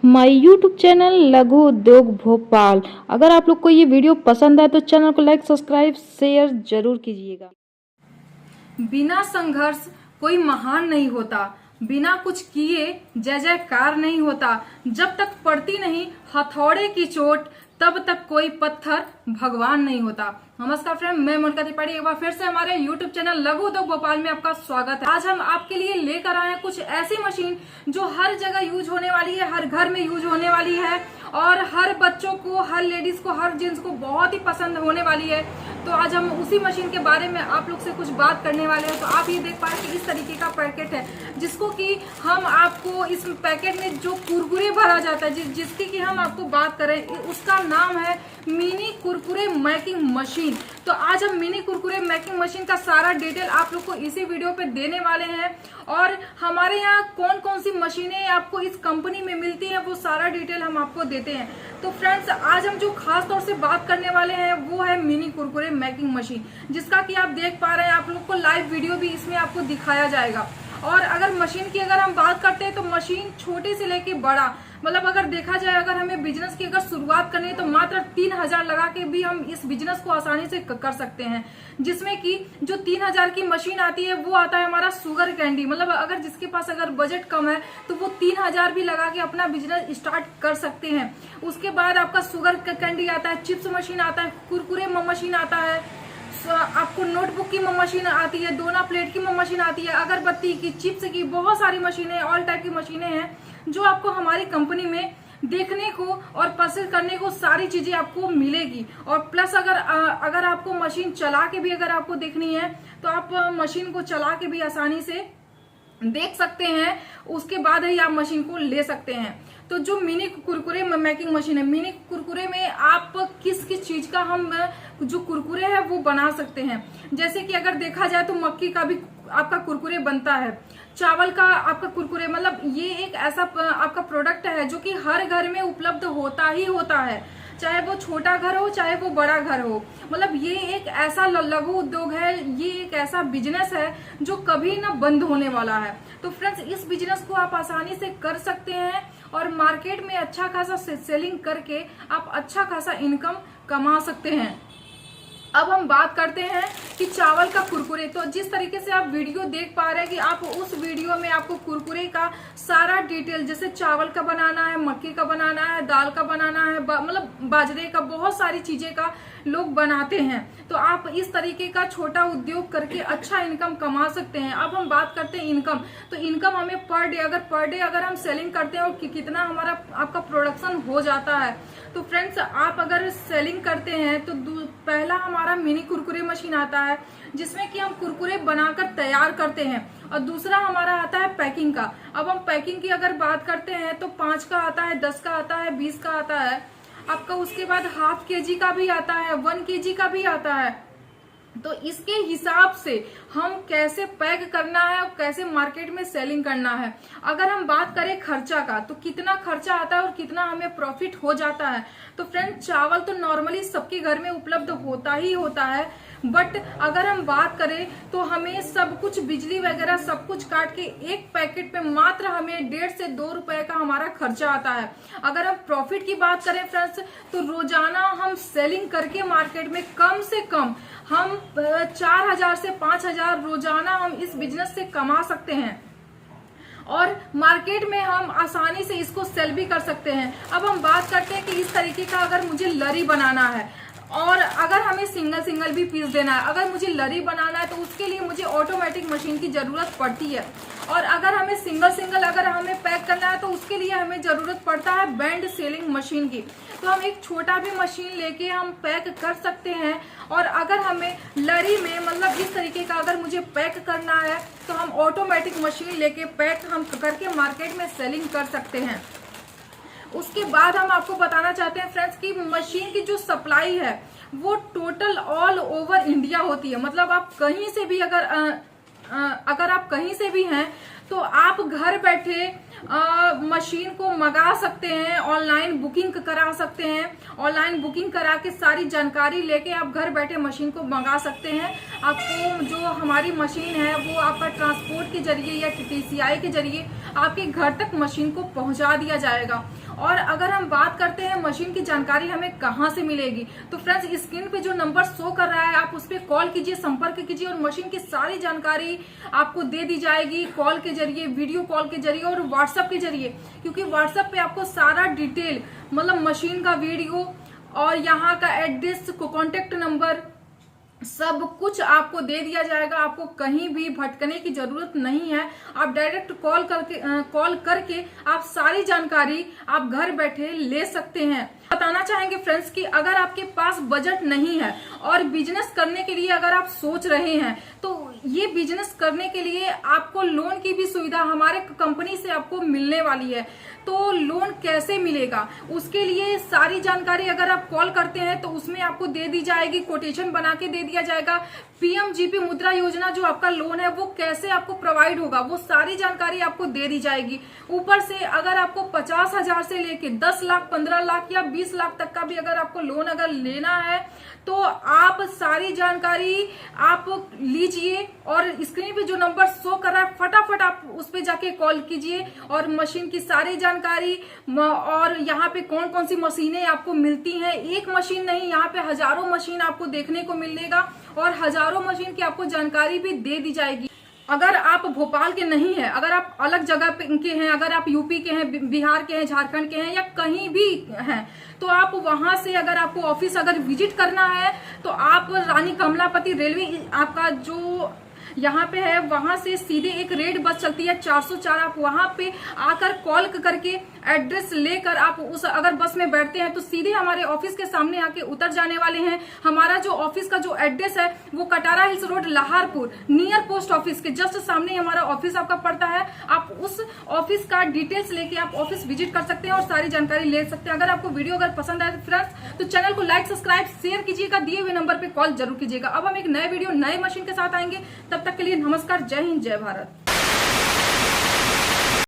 My YouTube channel लघु उद्योग भोपाल। अगर आप लोग को ये वीडियो पसंद आए तो चैनल को लाइक सब्सक्राइब शेयर जरूर कीजिएगा। बिना संघर्ष कोई महान नहीं होता, बिना कुछ किए जय जयकार नहीं होता। जब तक पड़ती नहीं हथौड़े की चोट तब तक कोई पत्थर भगवान नहीं होता। नमस्कार फ्रेंड, मैं मोनिका त्रिपाठी एक बार फिर से हमारे YouTube चैनल लघु उद्योग भोपाल में आपका स्वागत है। आज हम आपके लिए लेकर आए हैं कुछ ऐसी मशीन जो हर जगह यूज होने वाली है, हर घर में यूज होने वाली है और हर बच्चों को, हर लेडीज को, हर जेंट्स को बहुत ही पसंद होने वाली है। तो आज हम उसी मशीन के बारे में आप लोग से कुछ बात करने वाले हैं। तो आप ये देख पाए कि इस तरीके का पैकेट है जिसको कि हम आपको इस पैकेट में जो कुरकुरे भरा जाता है, जिसकी कि हम आपको बात करें, उसका नाम है मिनी कुरकुरे मेकिंग मशीन। तो आज हम मिनी कुरकुरे मेकिंग मशीन का सारा डिटेल आप लोग को इसी वीडियो पे देने वाले हैं और हमारे यहाँ कौन कौन सी मशीनें आपको इस कंपनी में मिलती हैं वो सारा डिटेल हम आपको देते हैं। तो फ्रेंड्स, आज हम जो खास तौर से बात करने वाले हैं वो है मिनी कुरकुरे मेकिंग मशीन, जिसका कि आप देख पा रहे हैं। आप लोग को लाइव वीडियो भी इसमें आपको दिखाया जाएगा। और अगर मशीन की अगर हम बात करते हैं तो मशीन छोटे से लेके बड़ा, मतलब अगर देखा जाए, अगर हमें बिजनेस की अगर शुरुआत करनी है तो मात्र 3000 लगा के भी हम इस बिजनेस को आसानी से कर सकते हैं। जिसमें कि जो 3000 की मशीन आती है वो आता है हमारा शुगर कैंडी, मतलब अगर जिसके पास अगर बजट कम है तो वो 3000 भी लगा के अपना बिजनेस स्टार्ट कर सकते हैं। उसके बाद आपका शुगर कैंडी आता है, चिप्स मशीन आता है, कुरकुरे मशीन आता है, आपको नोटबुक की मशीन आती है, डोना प्लेट की मशीन आती है, अगरबत्ती की, चिप्स की, बहुत सारी मशीनें, ऑल टाइप की मशीनें हैं जो आपको हमारी कंपनी में देखने को और परचेज करने को सारी चीजें आपको मिलेगी। और प्लस अगर आपको मशीन चला के भी अगर आपको देखनी है तो आप मशीन को चला के भी आसानी से देख सकते हैं, उसके बाद ही आप मशीन को ले सकते हैं। तो जो मिनी कुरकुरे मेकिंग मशीन है, मिनी कुरकुरे में आप किस किस चीज का हम जो कुरकुरे है वो बना सकते हैं। जैसे कि अगर देखा जाए तो मक्की का भी आपका कुरकुरे बनता है, चावल का आपका कुरकुरे, मतलब ये एक ऐसा आपका प्रोडक्ट है जो कि हर घर में उपलब्ध होता ही होता है, चाहे वो छोटा घर हो चाहे वो बड़ा घर हो। मतलब ये एक ऐसा लघु उद्योग है, ये एक ऐसा बिजनेस है जो कभी ना बंद होने वाला है। तो फ्रेंड्स, इस बिजनेस को आप आसानी से कर सकते हैं और मार्केट में अच्छा खासा सेलिंग करके आप अच्छा खासा इनकम कमा सकते हैं। अब हम बात करते हैं कि चावल का कुरकुरे। तो जिस तरीके से आप वीडियो देख पा रहे हैं कि आप उस वीडियो में आपको कुरकुरे का सारा डिटेल, जैसे चावल का बनाना है, मक्के का बनाना है, दाल का बनाना है, मतलब बाजरे का, बहुत सारी चीजें का लोग बनाते हैं। तो आप इस तरीके का छोटा उद्योग करके अच्छा इनकम कमा सकते हैं। अब हम बात करते हैं इनकम। तो इनकम हमें पर डे अगर हम सेलिंग करते हैं और कितना हमारा आपका प्रोडक्शन हो जाता है। तो फ्रेंड्स, आप अगर सेलिंग करते हैं तो पहला हमारा मिनी कुरकुरे मशीन आता है जिसमें कि हम कुरकुरे बनाकर तैयार करते हैं, और दूसरा हमारा आता है पैकिंग का। अब हम पैकिंग की अगर बात करते हैं तो 5 का आता है, 10 का आता है, 20 का आता है आपका। उसके बाद ½ kg का भी आता है, 1 kg का भी आता है। तो इसके हिसाब से हम कैसे पैक करना है और कैसे मार्केट में सेलिंग करना है। अगर हम बात करें खर्चा का, तो कितना खर्चा आता है और कितना हमें प्रॉफिट हो जाता है। तो फ्रेंड, चावल तो नॉर्मली सबके घर में उपलब्ध होता ही होता है, बट अगर हम बात करें तो हमें सब कुछ, बिजली वगैरह सब कुछ काट के एक पैकेट पे मात्र हमें 1.5 से 2 रुपए का हमारा खर्चा आता है। अगर हम प्रॉफिट की बात करें फ्रेंड्स, तो रोजाना हम सेलिंग करके मार्केट में कम से कम हम 4000 से 5000 रोजाना हम इस बिजनेस से कमा सकते हैं और मार्केट में हम आसानी से इसको सेल भी कर सकते हैं। अब हम बात करते हैं कि इस तरीके का अगर मुझे लरी बनाना है और अगर हमें सिंगल भी पीस देना है, अगर मुझे लरी बनाना है तो उसके लिए मुझे ऑटोमेटिक मशीन की जरूरत पड़ती है। और अगर हमें सिंगल अगर हमें पैक करना है तो उसके लिए हमें जरूरत पड़ता है बैंड सेलिंग मशीन की। तो हम एक छोटा भी मशीन लेके हम पैक कर सकते हैं। और अगर हमें लरी में, मतलब इस तरीके का अगर मुझे पैक करना है तो हम ऑटोमेटिक मशीन लेके पैक हम करके मार्केट में सेलिंग कर सकते हैं। उसके बाद हम आपको बताना चाहते हैं फ्रेंड्स कि मशीन की जो सप्लाई है वो टोटल ऑल ओवर इंडिया होती है। मतलब आप कहीं से भी अगर आप कहीं से भी हैं तो आप घर बैठे मशीन को मंगा सकते हैं, ऑनलाइन बुकिंग करा सकते हैं। ऑनलाइन बुकिंग करा के सारी जानकारी लेके आप घर बैठे मशीन को मंगा सकते हैं। आपको जो हमारी मशीन है वो आपका ट्रांसपोर्ट के जरिए या TCI के जरिए आपके घर तक मशीन को पहुंचा दिया जाएगा। और अगर हम बात करते हैं मशीन की जानकारी हमें कहाँ से मिलेगी, तो फ्रेंड्स स्क्रीन पे जो नंबर शो कर रहा है आप उस पर कॉल कीजिए, संपर्क कीजिए और मशीन की सारी जानकारी आपको दे दी जाएगी कॉल के जरिए, वीडियो कॉल के जरिए और व्हाट्सएप के जरिए। क्योंकि व्हाट्सएप पे आपको सारा डिटेल मतलब मशीन का वीडियो और यहाँ का एड्रेस, कॉन्टेक्ट नंबर सब कुछ आपको दे दिया जाएगा। आपको कहीं भी भटकने की जरूरत नहीं है। आप डायरेक्ट कॉल करके आप सारी जानकारी आप घर बैठे ले सकते हैं। बताना चाहेंगे फ्रेंड्स कि अगर आपके पास बजट नहीं है और बिजनेस करने के लिए अगर आप सोच रहे हैं तो ये बिजनेस करने के लिए आपको लोन की भी सुविधा हमारे कंपनी से आपको मिलने वाली है। तो लोन कैसे मिलेगा उसके लिए सारी जानकारी अगर आप कॉल करते हैं तो उसमें आपको दे दी जाएगी, कोटेशन बना के दे दिया जाएगा। पीएमजीपी मुद्रा योजना जो आपका लोन है वो कैसे आपको प्रोवाइड होगा वो सारी जानकारी आपको दे दी जाएगी। ऊपर से अगर आपको 50,000 से लेके 10 लाख, 15 लाख या 20 लाख तक का भी अगर आपको लोन अगर लेना है तो आप सारी जानकारी आप लीजिए और स्क्रीन पे जो नंबर शो कर रहा है फटाफट आप उस पे जाके कॉल कीजिए और मशीन की सारी जानकारी और यहाँ पे कौन कौन सी मशीनें आपको मिलती हैं। एक मशीन नहीं, यहाँ पे हजारों मशीन आपको देखने को मिलेगा और हजारों मशीन की आपको जानकारी भी दे दी जाएगी। अगर आप भोपाल के नहीं है, अगर आप अलग जगह के हैं, अगर आप यूपी के हैं, बिहार के हैं, झारखंड के हैं या कहीं भी हैं तो आप वहां से अगर आपको ऑफिस अगर विजिट करना है तो आप रानी कमलापति रेलवे आपका जो यहाँ पे है वहां से सीधे एक रेड बस चलती है 404, आप वहां पे आकर कॉल करके एड्रेस लेकर आप उस अगर बस में बैठते हैं तो सीधे हमारे ऑफिस के सामने आके उतर जाने वाले हैं। हमारा जो ऑफिस का जो एड्रेस है वो Katara hills road, Lahaurpur, near post office के जस्ट सामने हमारा ऑफिस आपका पड़ता है। आप उस ऑफिस का डिटेल्स लेके आप ऑफिस विजिट कर सकते हैं और सारी जानकारी ले सकते हैं। अगर आपको वीडियो अगर पसंद आए तो फ्रेंड्स तो चैनल को लाइक, सब्सक्राइब, शेयर कीजिएगा, दिए हुए नंबर पे कॉल जरूर कीजिएगा। अब हम एक नए वीडियो नए मशीन के साथ आएंगे, तब तक के लिए नमस्कार, जय हिंद, जय भारत।